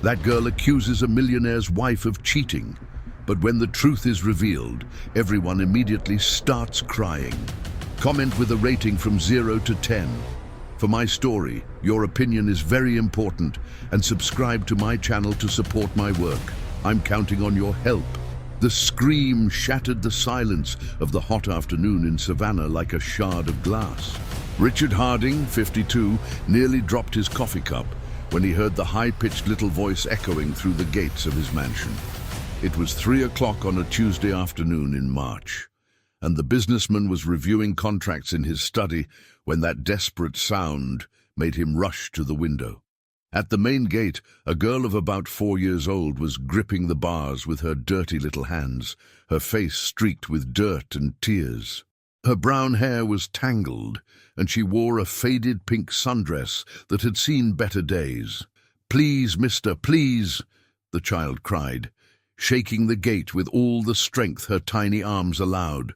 That girl accuses a millionaire's wife of cheating, but when the truth is revealed, everyone immediately starts crying. Comment with a rating from 0 to 10. For my story, your opinion is very important, and subscribe to my channel to support my work. I'm counting on your help. The scream shattered the silence of the hot afternoon in Savannah like a shard of glass. Richard Harding, 52, nearly dropped his coffee cup when he heard the high-pitched little voice echoing through the gates of his mansion. It was 3 o'clock on a Tuesday afternoon in March, and the businessman was reviewing contracts in his study when that desperate sound made him rush to the window. At the main gate, a girl of about 4 years old was gripping the bars with her dirty little hands, her face streaked with dirt and tears. Her brown hair was tangled, and she wore a faded pink sundress that had seen better days. "Please, mister, please," the child cried, shaking the gate with all the strength her tiny arms allowed.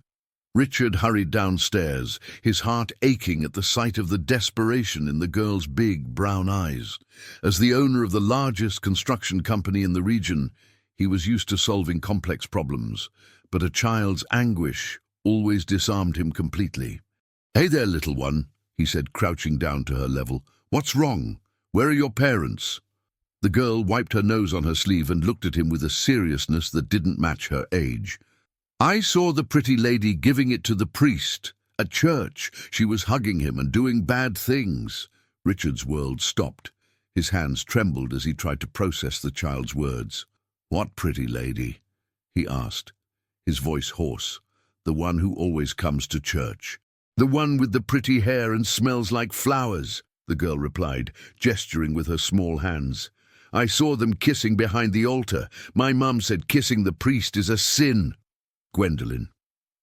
Richard hurried downstairs, his heart aching at the sight of the desperation in the girl's big brown eyes. As the owner of the largest construction company in the region, he was used to solving complex problems, but a child's anguish always disarmed him completely. "Hey there, little one," he said, crouching down to her level. "What's wrong? Where are your parents?" The girl wiped her nose on her sleeve and looked at him with a seriousness that didn't match her age. "I saw the pretty lady giving it to the priest. At church, she was hugging him and doing bad things." Richard's world stopped. His hands trembled as he tried to process the child's words. "What pretty lady?" he asked, his voice hoarse. "The one who always comes to church." "The one with the pretty hair and smells like flowers," the girl replied, gesturing with her small hands. "I saw them kissing behind the altar. My mum said kissing the priest is a sin." Gwendolyn.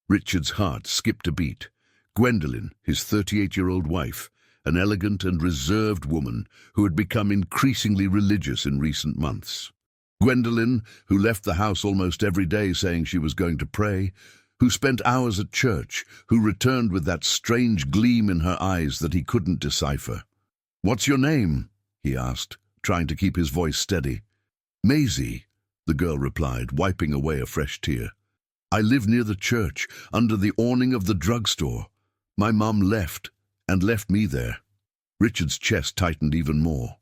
Richard's heart skipped a beat. Gwendolyn, his 38-year-old wife, an elegant and reserved woman who had become increasingly religious in recent months. Gwendolyn, who left the house almost every day saying she was going to pray, who spent hours at church, who returned with that strange gleam in her eyes that he couldn't decipher. "What's your name?" he asked, trying to keep his voice steady. "Maisie," the girl replied, wiping away a fresh tear. "I live near the church, under the awning of the drugstore. My mum left, and left me there." Richard's chest tightened even more.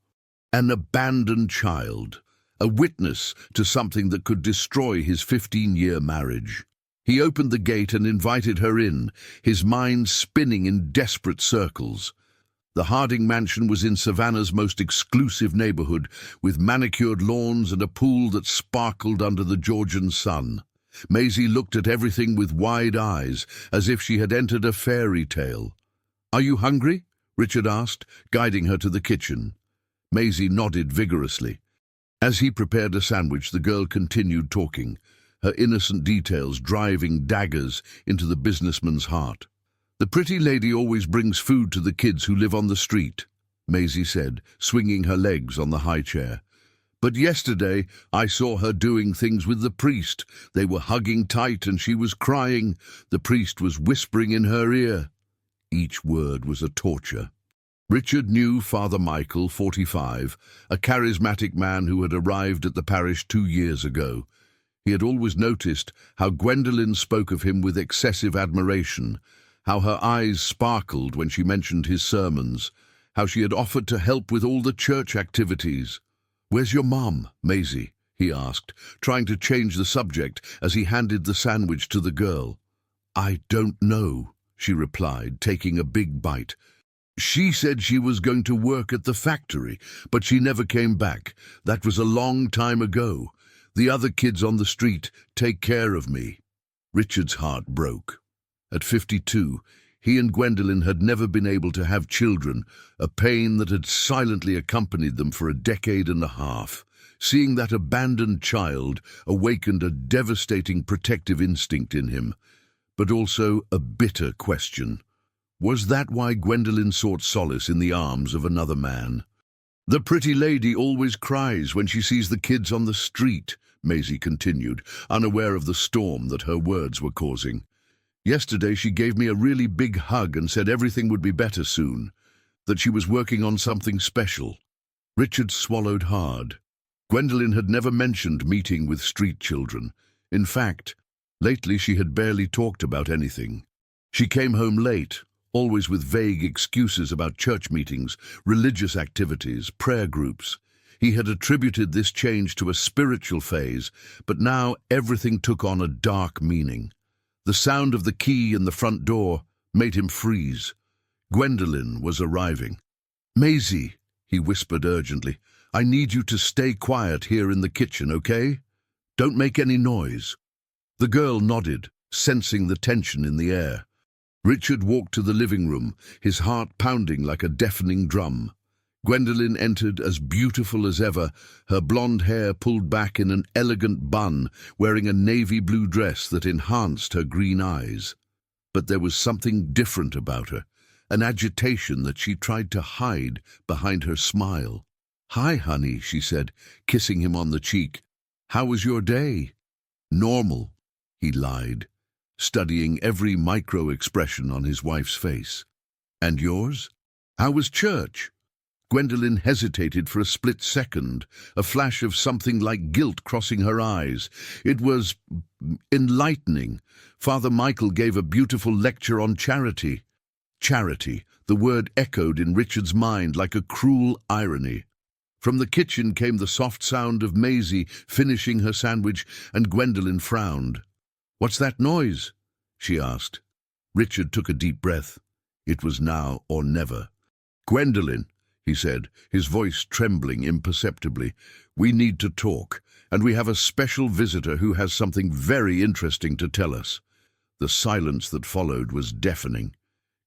An abandoned child, a witness to something that could destroy his 15-year marriage. He opened the gate and invited her in, his mind spinning in desperate circles. The Harding mansion was in Savannah's most exclusive neighborhood, with manicured lawns and a pool that sparkled under the Georgian sun. Maisie looked at everything with wide eyes, as if she had entered a fairy tale. "Are you hungry?" Richard asked, guiding her to the kitchen. Maisie nodded vigorously. As he prepared a sandwich, the girl continued talking, her innocent details driving daggers into the businessman's heart. "The pretty lady always brings food to the kids who live on the street," Maisie said, swinging her legs on the high chair. "But yesterday I saw her doing things with the priest. They were hugging tight and she was crying. The priest was whispering in her ear." Each word was a torture. Richard knew Father Michael, 45, a charismatic man who had arrived at the parish 2 years ago. He had always noticed how Gwendolyn spoke of him with excessive admiration, how her eyes sparkled when she mentioned his sermons, how she had offered to help with all the church activities. "Where's your mom, Maisie?" he asked, trying to change the subject as he handed the sandwich to the girl. "I don't know," she replied, taking a big bite. "She said she was going to work at the factory, but she never came back. That was a long time ago. The other kids on the street take care of me." Richard's heart broke. At 52, he and Gwendolyn had never been able to have children, a pain that had silently accompanied them for a decade and a half. Seeing that abandoned child awakened a devastating protective instinct in him, but also a bitter question. Was that why Gwendolyn sought solace in the arms of another man? "The pretty lady always cries when she sees the kids on the street," Maisie continued, unaware of the storm that her words were causing. "Yesterday she gave me a really big hug and said everything would be better soon, that she was working on something special." Richard swallowed hard. Gwendolen had never mentioned meeting with street children. In fact, lately she had barely talked about anything. She came home late, always with vague excuses about church meetings, religious activities, prayer groups. He had attributed this change to a spiritual phase, but now everything took on a dark meaning. The sound of the key in the front door made him freeze. Gwendolen was arriving. "Maisie," he whispered urgently, "I need you to stay quiet here in the kitchen, okay? Don't make any noise." The girl nodded, sensing the tension in the air. Richard walked to the living room, his heart pounding like a deafening drum. Gwendolen entered as beautiful as ever, her blonde hair pulled back in an elegant bun, wearing a navy blue dress that enhanced her green eyes. But there was something different about her, an agitation that she tried to hide behind her smile. "Hi, honey," she said, kissing him on the cheek. "How was your day?" "Normal," he lied, studying every micro-expression on his wife's face. "And yours? How was church?" Gwendolen hesitated for a split second, a flash of something like guilt crossing her eyes. It was enlightening. Father Michael gave a beautiful lecture on charity. Charity, the word echoed in Richard's mind like a cruel irony. From the kitchen came the soft sound of Maisie finishing her sandwich, and Gwendolen frowned. "What's that noise?" she asked. Richard took a deep breath. It was now or never. "Gwendolen," he said, his voice trembling imperceptibly, "we need to talk, and we have a special visitor who has something very interesting to tell us." The silence that followed was deafening.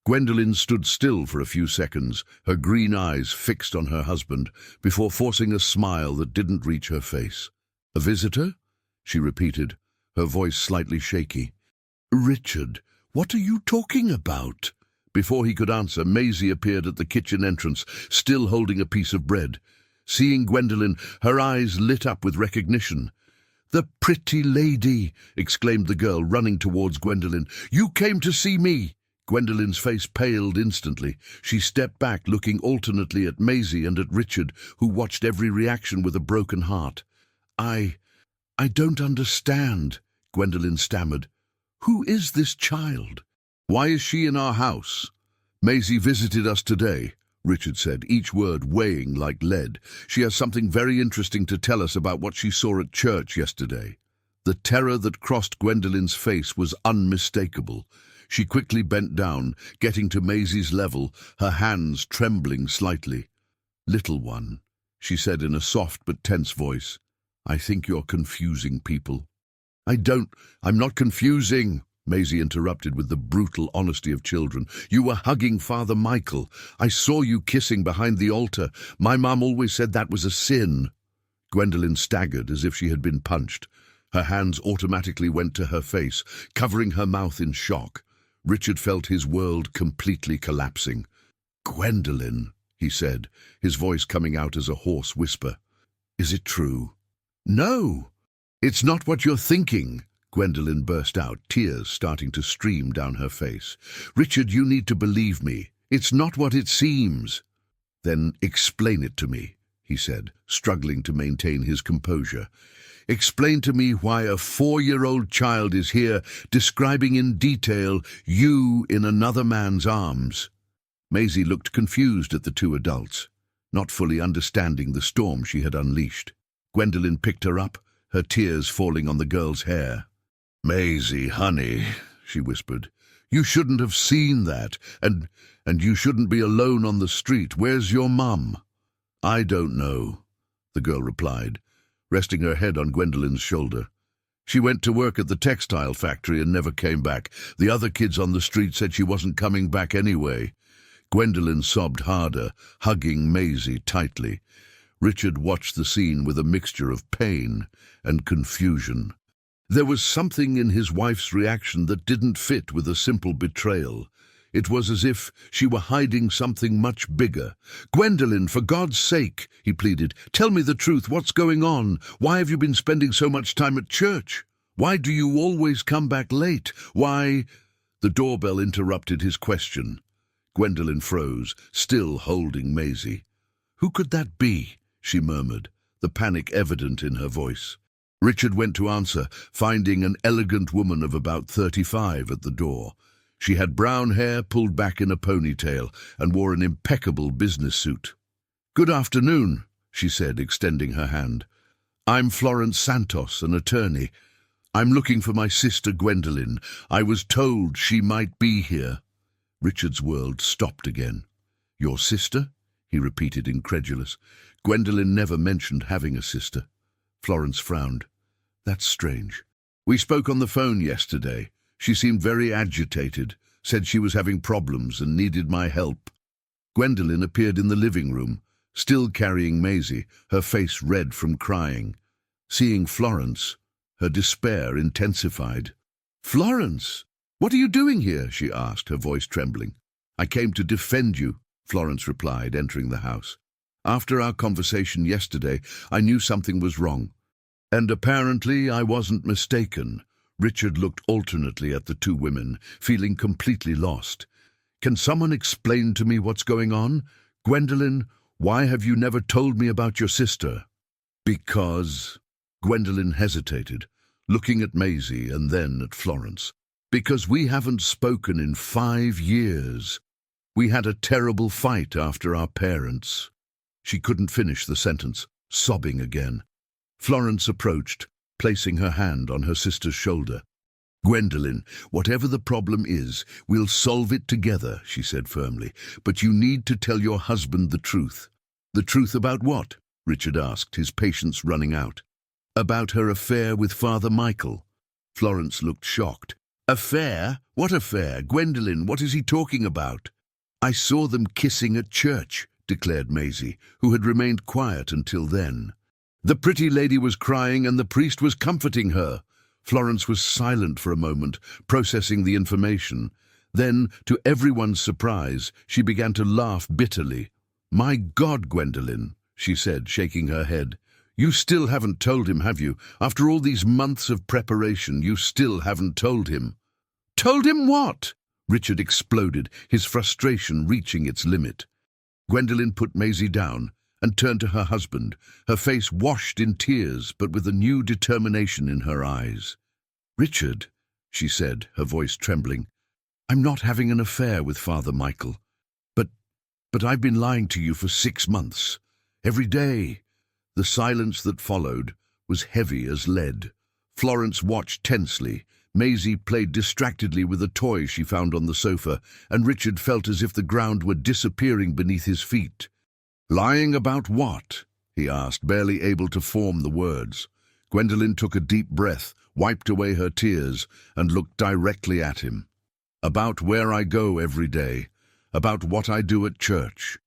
Gwendolen stood still for a few seconds, her green eyes fixed on her husband, before forcing a smile that didn't reach her face. "A visitor?" she repeated, her voice slightly shaky. "Richard, what are you talking about?" Before he could answer, Maisie appeared at the kitchen entrance, still holding a piece of bread. Seeing Gwendolen, her eyes lit up with recognition. "The pretty lady!" exclaimed the girl, running towards Gwendolen. "You came to see me!" Gwendolen's face paled instantly. She stepped back, looking alternately at Maisie and at Richard, who watched every reaction with a broken heart. I don't understand," Gwendolen stammered. "Who is this child? Why is she in our house?" "Maisie visited us today," Richard said, each word weighing like lead. "She has something very interesting to tell us about what she saw at church yesterday." The terror that crossed Gwendolen's face was unmistakable. She quickly bent down, getting to Maisie's level, her hands trembling slightly. "Little one," she said in a soft but tense voice, "I think you're confusing people." I'm not confusing," Maisie interrupted with the brutal honesty of children. "You were hugging Father Michael. I saw you kissing behind the altar. My mum always said that was a sin." Gwendolen staggered as if she had been punched. Her hands automatically went to her face, covering her mouth in shock. Richard felt his world completely collapsing. "Gwendolen," he said, his voice coming out as a hoarse whisper. "Is it true?" "No, it's not what you're thinking," Gwendolen burst out, tears starting to stream down her face. "Richard, you need to believe me. It's not what it seems." "Then explain it to me," he said, struggling to maintain his composure. "Explain to me why a 4-year-old child is here, describing in detail you in another man's arms." Maisie looked confused at the two adults, not fully understanding the storm she had unleashed. Gwendolen picked her up, her tears falling on the girl's hair. "Maisie, honey," she whispered, "you shouldn't have seen that, and you shouldn't be alone on the street. Where's your mum?" "I don't know," the girl replied, resting her head on Gwendolen's shoulder. "She went to work at the textile factory and never came back. The other kids on the street said she wasn't coming back anyway." Gwendolen sobbed harder, hugging Maisie tightly. Richard watched the scene with a mixture of pain and confusion. There was something in his wife's reaction that didn't fit with a simple betrayal. It was as if she were hiding something much bigger. "Gwendolen, for God's sake," he pleaded, "tell me the truth. What's going on? Why have you been spending so much time at church? Why do you always come back late? Why—" The doorbell interrupted his question. Gwendolen froze, still holding Maisie. "Who could that be?" she murmured. the panic evident in her voice. Richard went to answer, finding an elegant woman of about 35 at the door. She had brown hair pulled back in a ponytail and wore an impeccable business suit. "Good afternoon," she said, extending her hand. "I'm Florence Santos, an attorney. I'm looking for my sister Gwendolyn. I was told she might be here." Richard's world stopped again. "Your sister?" he repeated, incredulous. Gwendolyn never mentioned having a sister. Florence frowned. "That's strange. We spoke on the phone yesterday. She seemed very agitated, said she was having problems and needed my help." Gwendolyn appeared in the living room, still carrying Maisie, her face red from crying. Seeing Florence, her despair intensified. "Florence, what are you doing here?" she asked, her voice trembling. "I came to defend you," Florence replied, entering the house. "After our conversation yesterday, I knew something was wrong. And apparently I wasn't mistaken." Richard looked alternately at the two women, feeling completely lost. "Can someone explain to me what's going on? Gwendolyn, why have you never told me about your sister?" "Because—" Gwendolyn hesitated, looking at Maisie and then at Florence. "Because we haven't spoken in 5 years. We had a terrible fight after our parents." She couldn't finish the sentence, sobbing again. Florence approached, placing her hand on her sister's shoulder. "Gwendolyn, whatever the problem is, we'll solve it together," she said firmly. "But you need to tell your husband the truth." "The truth about what?" Richard asked, his patience running out. "About her affair with Father Michael." Florence looked shocked. "Affair? What affair? Gwendolyn, what is he talking about?" "I saw them kissing at church," declared Maisie, who had remained quiet until then. "The pretty lady was crying and the priest was comforting her." Florence was silent for a moment, processing the information. Then, to everyone's surprise, she began to laugh bitterly. "My God, Gwendolyn," she said, shaking her head. "You still haven't told him, have you? After all these months of preparation, you still haven't told him." "Told him what?" Richard exploded, his frustration reaching its limit. Gwendolyn put Maisie down and turned to her husband, her face washed in tears but with a new determination in her eyes. "Richard," she said, her voice trembling, "I'm not having an affair with Father Michael. But I've been lying to you for 6 months. Every day." The silence that followed was heavy as lead. Florence watched tensely. Maisie played distractedly with a toy she found on the sofa, and Richard felt as if the ground were disappearing beneath his feet. "Lying about what?" he asked, barely able to form the words. Gwendolyn took a deep breath, wiped away her tears, and looked directly at him. "About where I go every day, about what I do at church,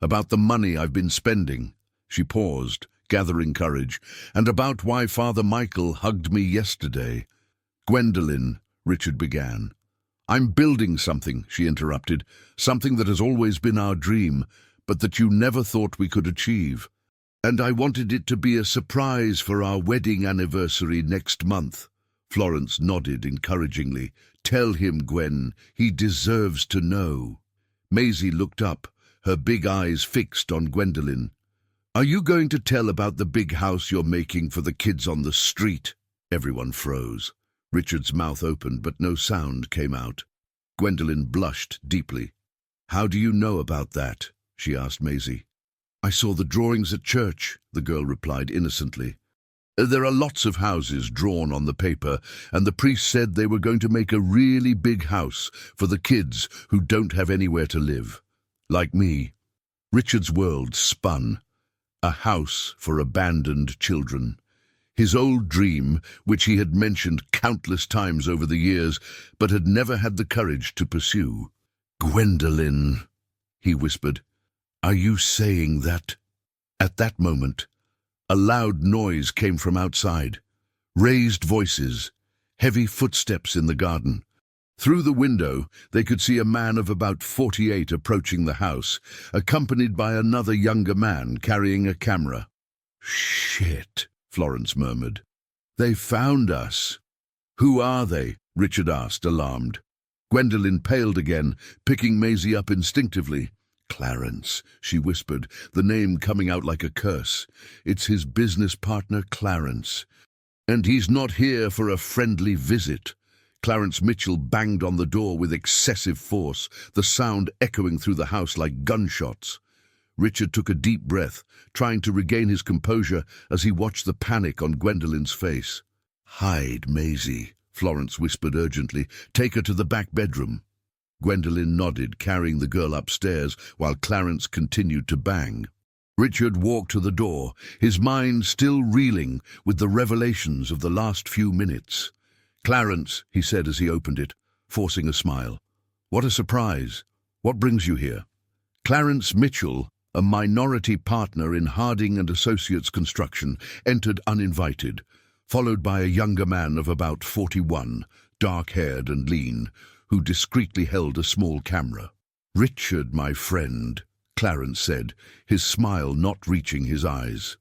about the money I've been spending." She paused, gathering courage, "and about why Father Michael hugged me yesterday." "Gwendolyn," Richard began. "I'm building something," she interrupted, "something that has always been our dream, but that you never thought we could achieve. And I wanted it to be a surprise for our wedding anniversary next month." Florence nodded encouragingly. "Tell him, Gwen. He deserves to know." Maisie looked up, her big eyes fixed on Gwendolyn. "Are you going to tell about the big house you're making for the kids on the street?" Everyone froze. Richard's mouth opened, but no sound came out. Gwendolyn blushed deeply. "How do you know about that?" she asked Maisie. "I saw the drawings at church," the girl replied innocently. "There are lots of houses drawn on the paper, and the priest said they were going to make a really big house for the kids who don't have anywhere to live. Like me." Richard's world spun. A house for abandoned children. His old dream, which he had mentioned countless times over the years, but had never had the courage to pursue. "Gwendolyn," he whispered, "are you saying that?" At that moment, a loud noise came from outside. Raised voices, heavy footsteps in the garden. Through the window, they could see a man of about 48 approaching the house, accompanied by another younger man carrying a camera. "Shit," Florence murmured. "They found us." "Who are they?" Richard asked, alarmed. Gwendolyn paled again, picking Maisie up instinctively. Clarence, she whispered, the name coming out like a curse. It's his business partner, Clarence. And he's not here for a friendly visit. Clarence Mitchell banged on the door with excessive force, the sound echoing through the house like gunshots. Richard took a deep breath, trying to regain his composure as he watched the panic on Gwendolyn's face. "Hide, Maisie," Florence whispered urgently. "Take her to the back bedroom." Gwendolyn nodded, carrying the girl upstairs, while Clarence continued to bang. Richard walked to the door, his mind still reeling with the revelations of the last few minutes. "Clarence," he said as he opened it, forcing a smile. "What a surprise. What brings you here?" Clarence Mitchell, a minority partner in Harding and Associates Construction, entered uninvited, followed by a younger man of about 41, dark-haired and lean, who discreetly held a small camera. "Richard, my friend," Clarence said, his smile not reaching his eyes.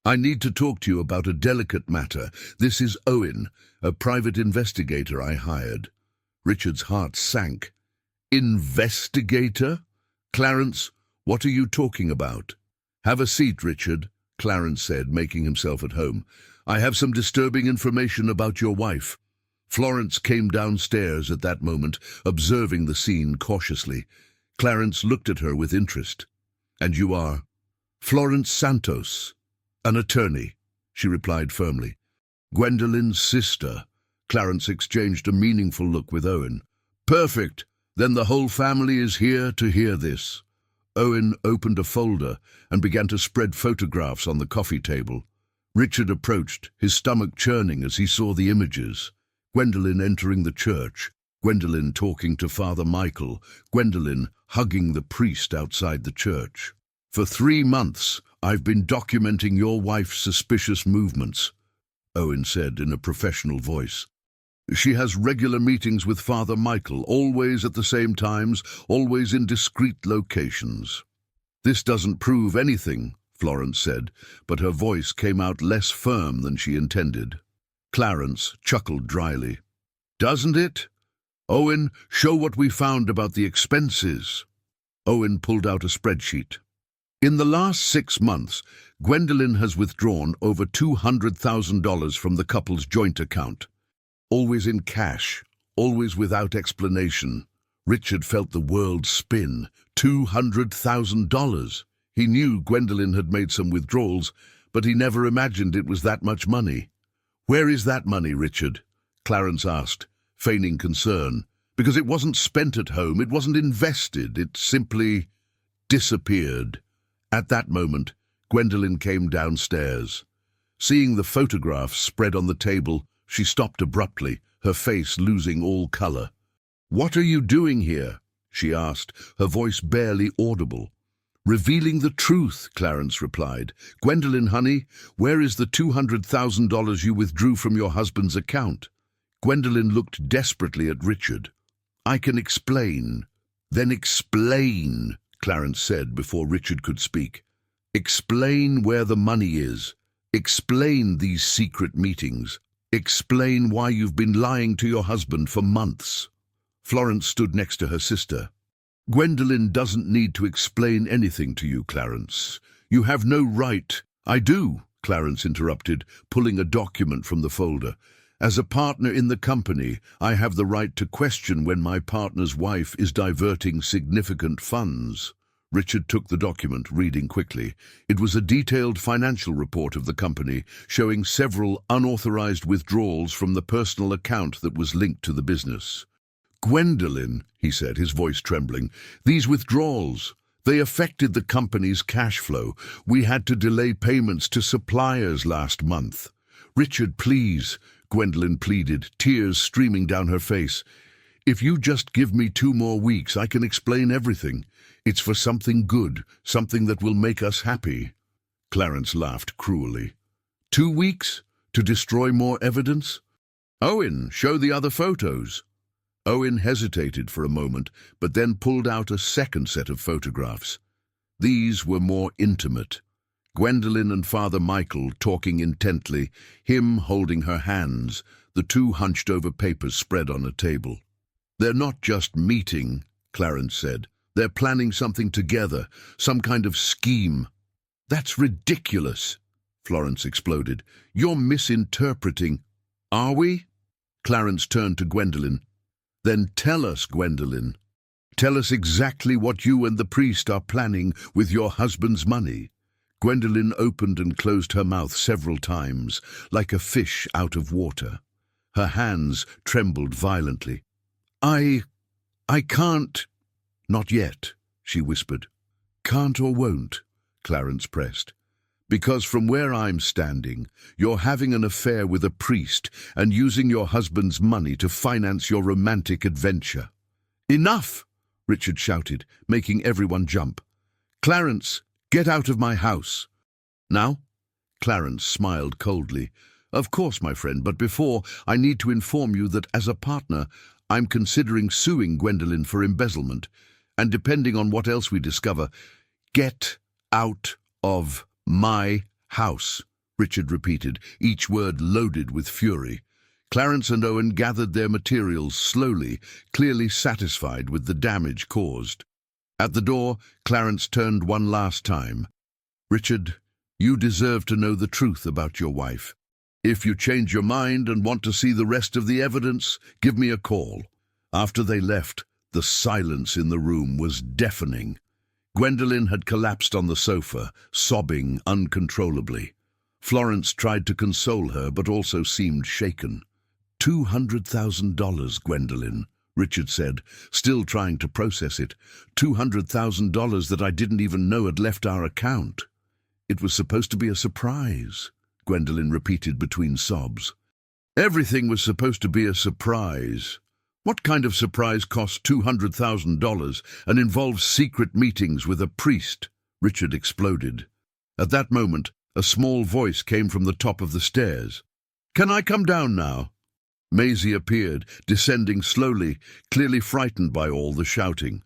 "I need to talk to you about a delicate matter. This is Owen, a private investigator I hired." Richard's heart sank. "Investigator? Clarence, what are you talking about?" "Have a seat, Richard," Clarence said, making himself at home. "I have some disturbing information about your wife." Florence came downstairs at that moment, observing the scene cautiously. Clarence looked at her with interest. "And you are?" "Florence Santos, an attorney," she replied firmly. "Gwendolyn's sister." Clarence exchanged a meaningful look with Owen. "Perfect. Then the whole family is here to hear this." Owen opened a folder and began to spread photographs on the coffee table. Richard approached, his stomach churning as he saw the images. Gwendolyn entering the church, Gwendolyn talking to Father Michael, Gwendolyn hugging the priest outside the church. "For 3 months, I've been documenting your wife's suspicious movements," Owen said in a professional voice. "She has regular meetings with Father Michael, always at the same times, always in discreet locations." "This doesn't prove anything," Florence said, but her voice came out less firm than she intended. Clarence chuckled dryly. "Doesn't it? Owen, show what we found about the expenses." Owen pulled out a spreadsheet. "In the last 6 months, Gwendolyn has withdrawn over $200,000 from the couple's joint account. Always in cash, always without explanation." Richard felt the world spin. $200,000. He knew Gwendolyn had made some withdrawals, but he never imagined it was that much money. "Where is that money, Richard?" Clarence asked, feigning concern. "Because it wasn't spent at home, it wasn't invested, it simply disappeared." At that moment, Gwendolyn came downstairs. Seeing the photographs spread on the table, she stopped abruptly, her face losing all color. "What are you doing here?" she asked, her voice barely audible. "Revealing the truth," Clarence replied. "Gwendolyn, honey, where is the $200,000 you withdrew from your husband's account?" Gwendolyn looked desperately at Richard. "I can explain." "Then explain," Clarence said before Richard could speak. "Explain where the money is. Explain these secret meetings. Explain why you've been lying to your husband for months." Florence stood next to her sister. "Gwendolyn doesn't need to explain anything to you, Clarence. You have no right—" "I do," Clarence interrupted, pulling a document from the folder. "As a partner in the company, I have the right to question when my partner's wife is diverting significant funds." Richard took the document, reading quickly. It was a detailed financial report of the company, showing several unauthorized withdrawals from the personal account that was linked to the business. "Gwendolyn," he said, his voice trembling, "these withdrawals, they affected the company's cash flow. We had to delay payments to suppliers last month." "Richard, please," Gwendolyn pleaded, tears streaming down her face. "If you just give me 2 more weeks, I can explain everything. It's for something good, something that will make us happy." Clarence laughed cruelly. 2 weeks? To destroy more evidence? "Owen, show the other photos." Owen hesitated for a moment, but then pulled out a second set of photographs. These were more intimate. Gwendolyn and Father Michael talking intently, him holding her hands, the two hunched over papers spread on a table. "They're not just meeting," Clarence said. They're planning something together, some kind of scheme. That's ridiculous, Florence exploded. You're misinterpreting. Are we? Clarence turned to Gwendolen. Then tell us, Gwendolen. Tell us exactly what you and the priest are planning with your husband's money. Gwendolen opened and closed her mouth several times, like a fish out of water. Her hands trembled violently. I can't. Not yet, she whispered. Can't or won't, Clarence pressed. Because from where I'm standing, you're having an affair with a priest and using your husband's money to finance your romantic adventure. Enough! Richard shouted, making everyone jump. Clarence, get out of my house. Now? Clarence smiled coldly. Of course, my friend, but before, I need to inform you that as a partner, I'm considering suing Gwendolen for embezzlement. And depending on what else we discover, get out of my house, Richard repeated, each word loaded with fury. Clarence and Owen gathered their materials slowly, clearly satisfied with the damage caused. At the door, Clarence turned one last time. Richard, you deserve to know the truth about your wife. If you change your mind and want to see the rest of the evidence, give me a call. After they left, the silence in the room was deafening. Gwendolen had collapsed on the sofa, sobbing uncontrollably. Florence tried to console her, but also seemed shaken. $200,000, Gwendolen, Richard said, still trying to process it. $200,000 that I didn't even know had left our account. It was supposed to be a surprise, Gwendolen repeated between sobs. Everything was supposed to be a surprise. What kind of surprise costs $200,000 and involves secret meetings with a priest? Richard exploded. At that moment, a small voice came from the top of the stairs. Can I come down now? Maisie appeared, descending slowly, clearly frightened by all the shouting.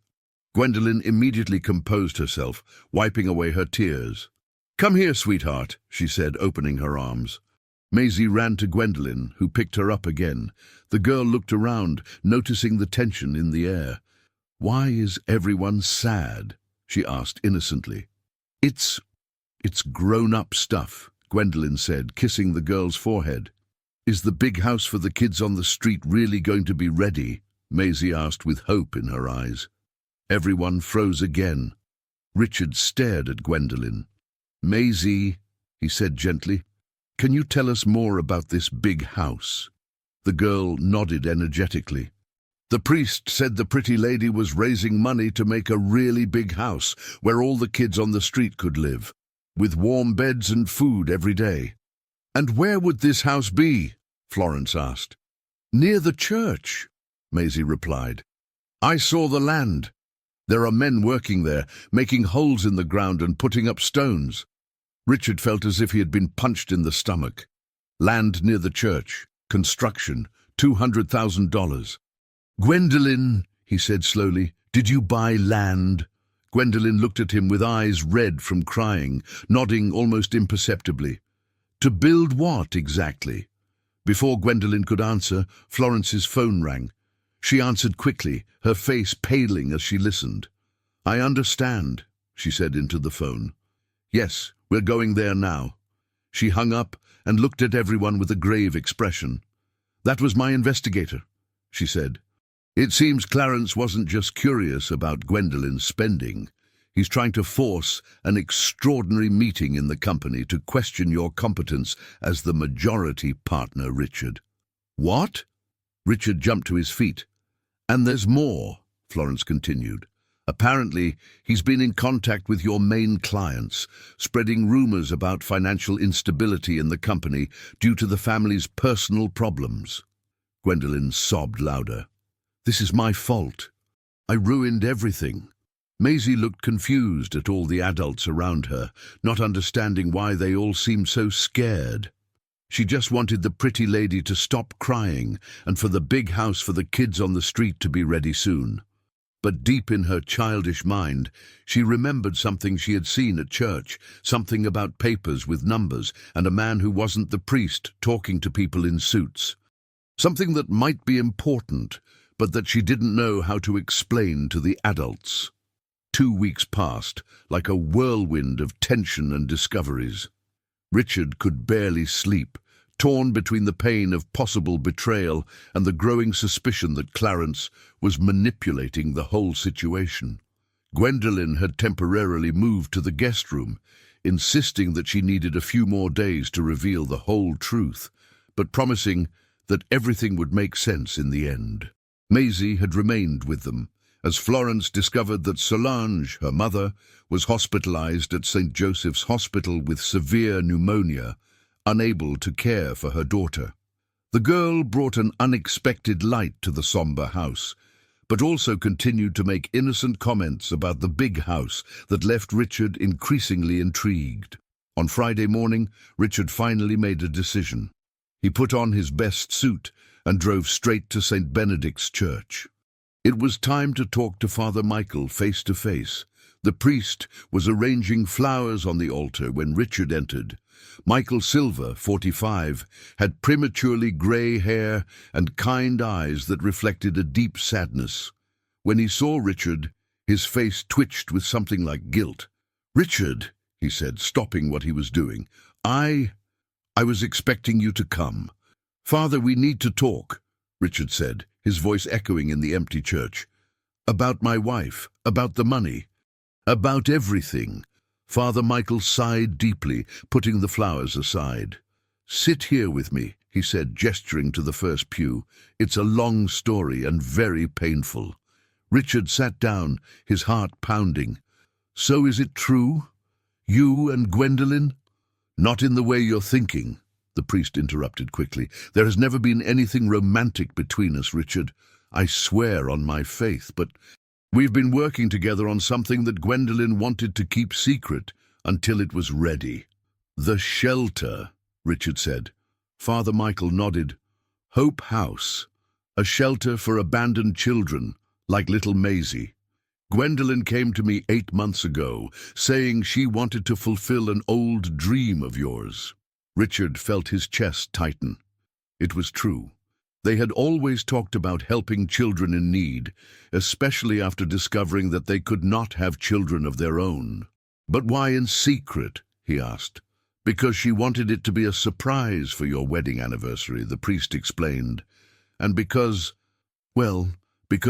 Gwendolen immediately composed herself, wiping away her tears. Come here, sweetheart, she said, opening her arms. Maisie ran to Gwendolen, who picked her up again. The girl looked around, noticing the tension in the air. Why is everyone sad? She asked innocently. It's grown-up stuff, Gwendolen said, kissing the girl's forehead. Is the big house for the kids on the street really going to be ready? Maisie asked with hope in her eyes. Everyone froze again. Richard stared at Gwendolen. Maisie, he said gently, can you tell us more about this big house? The girl nodded energetically. The priest said the pretty lady was raising money to make a really big house where all the kids on the street could live, with warm beds and food every day. And where would this house be? Florence asked. Near the church, Maisie replied. I saw the land. There are men working there, making holes in the ground and putting up stones. Richard felt as if he had been punched in the stomach. Land near the church. Construction. $200,000. Gwendolen, he said slowly, did you buy land? Gwendolen looked at him with eyes red from crying, nodding almost imperceptibly. To build what exactly? Before Gwendolen could answer, Florence's phone rang. She answered quickly, her face paling as she listened. I understand, she said into the phone. Yes, we're going there now. She hung up and looked at everyone with a grave expression. That was my investigator, she said. It seems Clarence wasn't just curious about Gwendolen's spending. He's trying to force an extraordinary meeting in the company to question your competence as the majority partner, Richard. What? Richard jumped to his feet. And there's more, Florence continued. Apparently, he's been in contact with your main clients, spreading rumors about financial instability in the company due to the family's personal problems. Gwendolen sobbed louder. This is my fault. I ruined everything. Maisie looked confused at all the adults around her, not understanding why they all seemed so scared. She just wanted the pretty lady to stop crying and for the big house for the kids on the street to be ready soon. But deep in her childish mind, she remembered something she had seen at church, something about papers with numbers and a man who wasn't the priest talking to people in suits. Something that might be important, but that she didn't know how to explain to the adults. 2 weeks passed, like a whirlwind of tension and discoveries. Richard could barely sleep, torn between the pain of possible betrayal and the growing suspicion that Clarence was manipulating the whole situation. Gwendolen had temporarily moved to the guest room, insisting that she needed a few more days to reveal the whole truth, but promising that everything would make sense in the end. Maisie had remained with them, as Florence discovered that Solange, her mother, was hospitalized at St. Joseph's Hospital with severe pneumonia, unable to care for her daughter. The girl brought an unexpected light to the somber house, but also continued to make innocent comments about the big house that left Richard increasingly intrigued. On Friday morning, Richard finally made a decision. He put on his best suit and drove straight to St. Benedict's Church. It was time to talk to Father Michael face to face. The priest was arranging flowers on the altar when Richard entered. Michael Silver, 45, had prematurely grey hair and kind eyes that reflected a deep sadness. When he saw Richard, his face twitched with something like guilt. "Richard," he said, stopping what he was doing, I was expecting you to come." "Father, we need to talk," Richard said, his voice echoing in the empty church. "About my wife, about the money, about everything." Father Michael sighed deeply, putting the flowers aside. "Sit here with me," he said, gesturing to the first pew. "It's a long story and very painful." Richard sat down, his heart pounding. "So is it true? You and Gwendolen?" "Not in the way you're thinking," the priest interrupted quickly. "There has never been anything romantic between us, Richard. I swear on my faith, but we've been working together on something that Gwendolen wanted to keep secret until it was ready." "The shelter," Richard said. Father Michael nodded. "Hope House, a shelter for abandoned children, like little Maisie. Gwendolen came to me 8 months ago, saying she wanted to fulfill an old dream of yours." Richard felt his chest tighten. It was true. They had always talked about helping children in need, especially after discovering that they could not have children of their own. "But why in secret?" he asked. "Because she wanted it to be a surprise for your wedding anniversary," the priest explained. "And because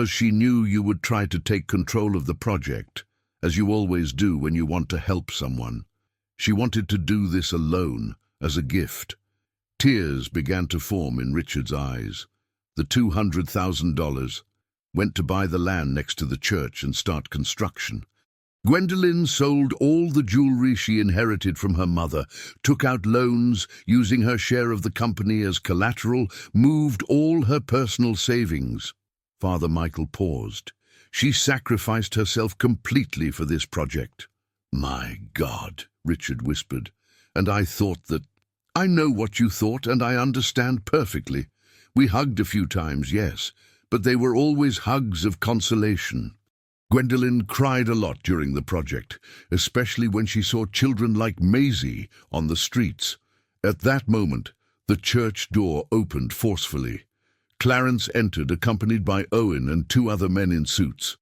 she knew you would try to take control of the project, as you always do when you want to help someone. She wanted to do this alone, as a gift." Tears began to form in Richard's eyes. The $200,000 went to buy the land next to the church and start construction. Gwendolen sold all the jewelry she inherited from her mother, took out loans using her share of the company as collateral, moved all her personal savings. Father Michael paused. "She sacrificed herself completely for this project." "My God," Richard whispered. "And I thought that—" "I know what you thought, and I understand perfectly. We hugged a few times, yes, but they were always hugs of consolation. Gwendolen cried a lot during the project, especially when she saw children like Maisie on the streets. At that moment, the church door opened forcefully. Clarence entered, accompanied by Owen and 2 other men in suits.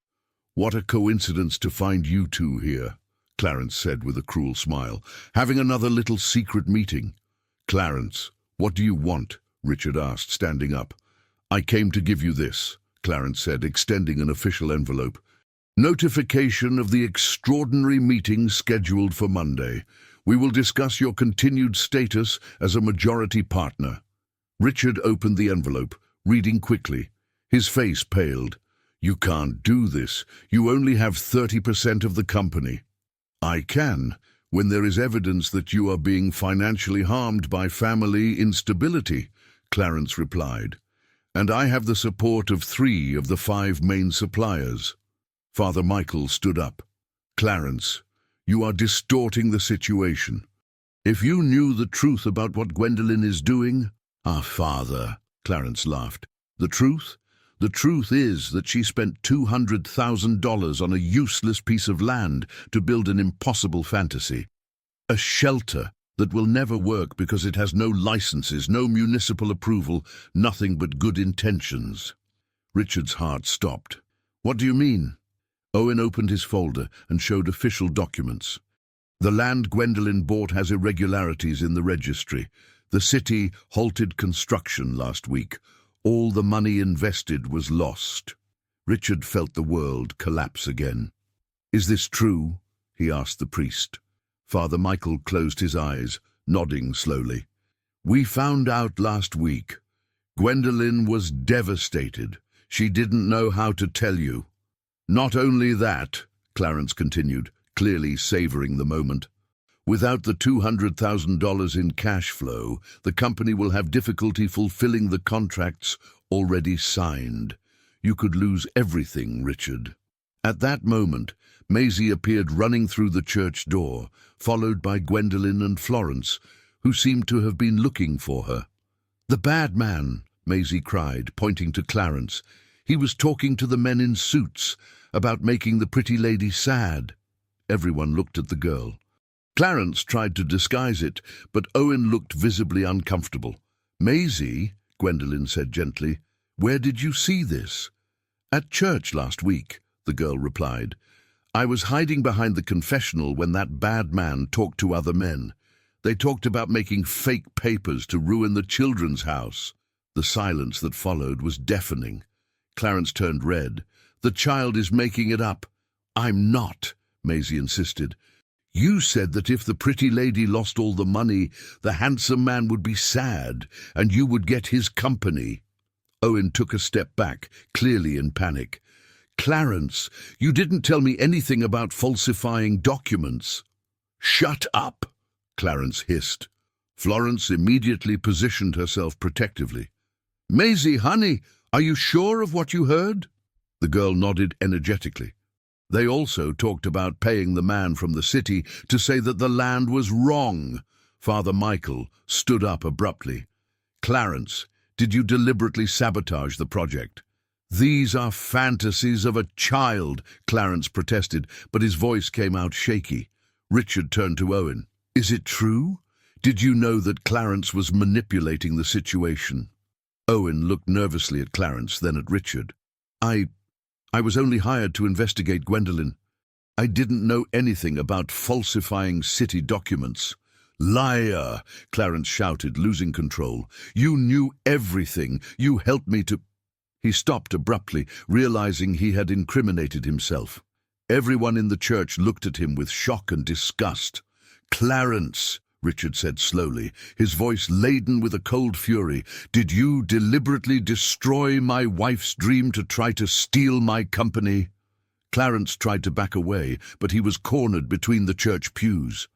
"What a coincidence to find you two here," Clarence said with a cruel smile. "Having another little secret meeting." "Clarence, what do you want?" Richard asked, standing up. "I came to give you this," Clarence said, extending an official envelope. "Notification of the extraordinary meeting scheduled for Monday. We will discuss your continued status as a majority partner." Richard opened the envelope, reading quickly. His face paled. "You can't do this. You only have 30% of the company." "I can, when there is evidence that you are being financially harmed by family instability," Clarence replied. "And I have the support of 3 of the 5 main suppliers." Father Michael stood up. "Clarence, you are distorting the situation. If you knew the truth about what Gwendolen is doing—" "Ah, Father," Clarence laughed. "The truth? The truth is that she spent $200,000 on a useless piece of land to build an impossible fantasy. A shelter that will never work because it has no licenses, no municipal approval, nothing but good intentions." Richard's heart stopped. "What do you mean?" Owen opened his folder and showed official documents. The land Gwendolyn bought has irregularities in the registry. The city halted construction last week. All the money invested was lost. Richard felt the world collapse again. "Is this true?" he asked the priest. Father Michael closed his eyes, nodding slowly. "We found out last week. Gwendolyn was devastated. She didn't know how to tell you." "Not only that," Clarence continued, clearly savoring the moment. "Without the $200,000 in cash flow, the company will have difficulty fulfilling the contracts already signed. You could lose everything, Richard." At that moment, Maisie appeared running through the church door, followed by Gwendolyn and Florence, who seemed to have been looking for her. "The bad man," Maisie cried, pointing to Clarence. "He was talking to the men in suits about making the pretty lady sad." Everyone looked at the girl. Clarence tried to disguise it, but Owen looked visibly uncomfortable. "Maisie," Gwendolyn said gently, "where did you see this?" "At church last week," the girl replied. "I was hiding behind the confessional when that bad man talked to other men. They talked about making fake papers to ruin the children's house." The silence that followed was deafening. Clarence turned red. "The child is making it up." "I'm not," Maisie insisted. "You said that if the pretty lady lost all the money, the handsome man would be sad, and you would get his company." Owen took a step back, clearly in panic. "Clarence, you didn't tell me anything about falsifying documents." "Shut up," Clarence hissed. Florence immediately positioned herself protectively. "Maisie, honey, are you sure of what you heard?" The girl nodded energetically. "They also talked about paying the man from the city to say that the land was wrong." Father Michael stood up abruptly. "Clarence, did you deliberately sabotage the project?" "These are fantasies of a child," Clarence protested, but his voice came out shaky. Richard turned to Owen. "Is it true? Did you know that Clarence was manipulating the situation?" Owen looked nervously at Clarence, then at Richard. I was only hired to investigate Gwendolyn. I didn't know anything about falsifying city documents." "Liar!" Clarence shouted, losing control. "You knew everything. You helped me to—" He stopped abruptly, realizing he had incriminated himself. Everyone in the church looked at him with shock and disgust. "Clarence," Richard said slowly, his voice laden with a cold fury, "did you deliberately destroy my wife's dream to try to steal my company?" Clarence tried to back away, but he was cornered between the church pews.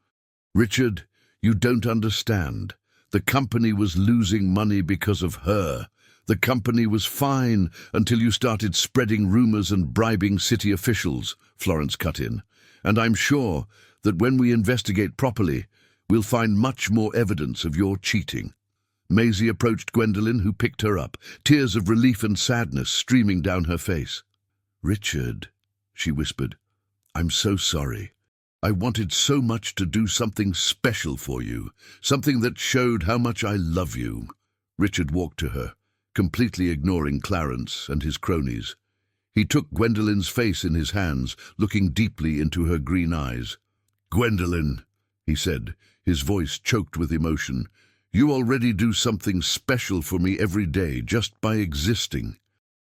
"Richard, you don't understand. The company was losing money because of her. The company was fine until you started spreading rumors and bribing city officials," Florence cut in. "And I'm sure that when we investigate properly, we'll find much more evidence of your cheating." Maisie approached Gwendolyn, who picked her up, tears of relief and sadness streaming down her face. "Richard," she whispered, "I'm so sorry. I wanted so much to do something special for you, something that showed how much I love you." Richard walked to her, completely ignoring Clarence and his cronies. He took Gwendolyn's face in his hands, looking deeply into her green eyes. "Gwendolyn," he said, his voice choked with emotion, "you already do something special for me every day just by existing.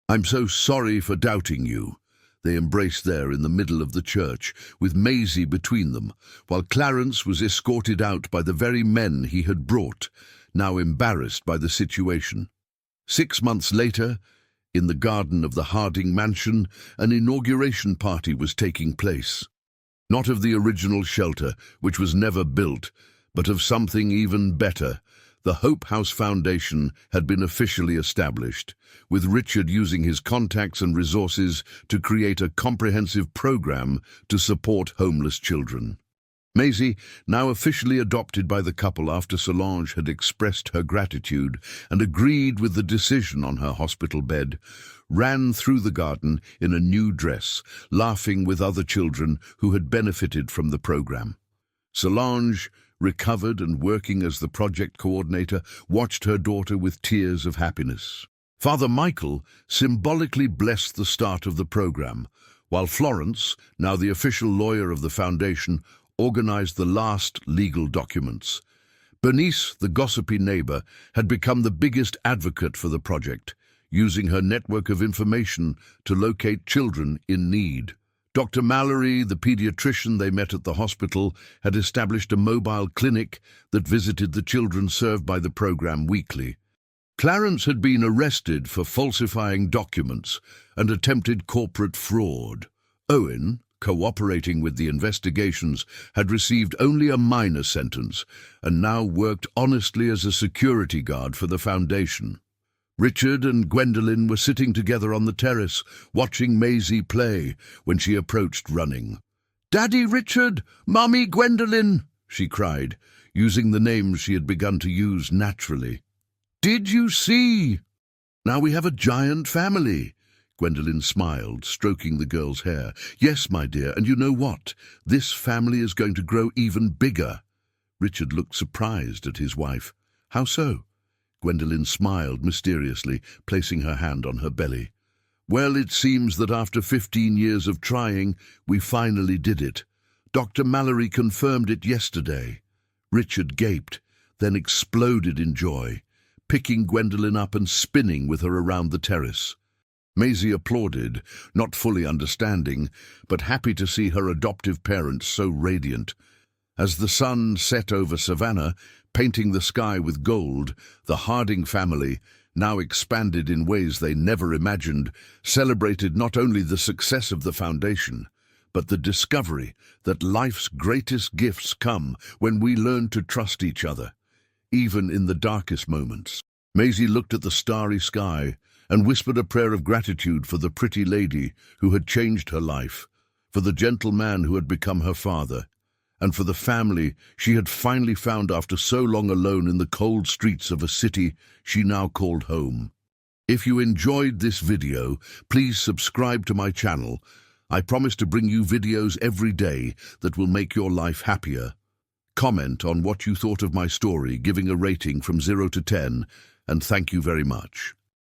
I'm so sorry for doubting you." They embraced there in the middle of the church, with Maisie between them, while Clarence was escorted out by the very men he had brought, now embarrassed by the situation. 6 months later, in the garden of the Harding mansion, an inauguration party was taking place. Not of the original shelter, which was never built, but of something even better. The Hope House Foundation had been officially established, with Richard using his contacts and resources to create a comprehensive program to support homeless children. Maisie, now officially adopted by the couple after Solange had expressed her gratitude and agreed with the decision on her hospital bed, ran through the garden in a new dress, laughing with other children who had benefited from the program. Solange, recovered and working as the project coordinator, watched her daughter with tears of happiness. Father Michael symbolically blessed the start of the program, while Florence, now the official lawyer of the foundation, organized the last legal documents. Bernice, the gossipy neighbor, had become the biggest advocate for the project, using her network of information to locate children in need. Dr. Mallory, the pediatrician they met at the hospital, had established a mobile clinic that visited the children served by the program weekly. Clarence had been arrested for falsifying documents and attempted corporate fraud. Owen, cooperating with the investigations, had received only a minor sentence and now worked honestly as a security guard for the foundation. Richard and Gwendolyn were sitting together on the terrace, watching Maisie play, when she approached running. "Daddy Richard! Mommy Gwendolyn!" she cried, using the names she had begun to use naturally. "Did you see? Now we have a giant family." Gwendolyn smiled, stroking the girl's hair. "Yes, my dear, and you know what? This family is going to grow even bigger." Richard looked surprised at his wife. "How so?" Gwendolyn smiled mysteriously, placing her hand on her belly. "Well, it seems that after 15 years of trying, we finally did it. Dr. Mallory confirmed it yesterday." Richard gaped, then exploded in joy, picking Gwendolyn up and spinning with her around the terrace. Maisie applauded, not fully understanding, but happy to see her adoptive parents so radiant. As the sun set over Savannah, painting the sky with gold, the Harding family, now expanded in ways they never imagined, celebrated not only the success of the foundation, but the discovery that life's greatest gifts come when we learn to trust each other, even in the darkest moments. Maisie looked at the starry sky and whispered a prayer of gratitude for the pretty lady who had changed her life, for the gentle man who had become her father, and for the family she had finally found after so long alone in the cold streets of a city she now called home. If you enjoyed this video, please subscribe to my channel. I promise to bring you videos every day that will make your life happier. Comment on what you thought of my story, giving a rating from 0 to 10, and thank you very much.